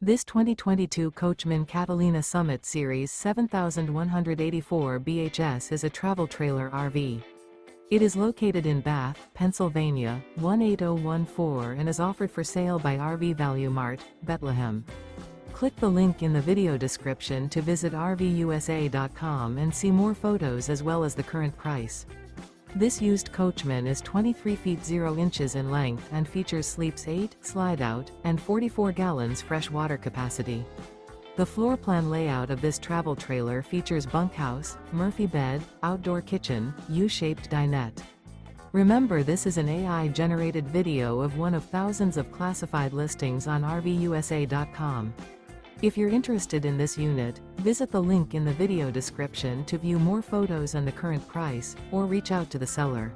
This 2022 Coachmen Catalina Summit Series 7184 BHS is a travel trailer RV. It is located in Bath, Pennsylvania, 18014 and is offered for sale by RV Value Mart, Behtlehem. Click the link in the video description to visit RVUSA.com and see more photos as well as the current price. This used Coachman is 23 feet 0 inches in length and features sleeps 8, slide-out, and 44 gallons fresh water capacity. The floor plan layout of this travel trailer features bunkhouse, Murphy bed, outdoor kitchen, U-shaped dinette. Remember, this is an AI-generated video of one of thousands of classified listings on RVUSA.com. If you're interested in this unit, visit the link in the video description to view more photos and the current price, or reach out to the seller.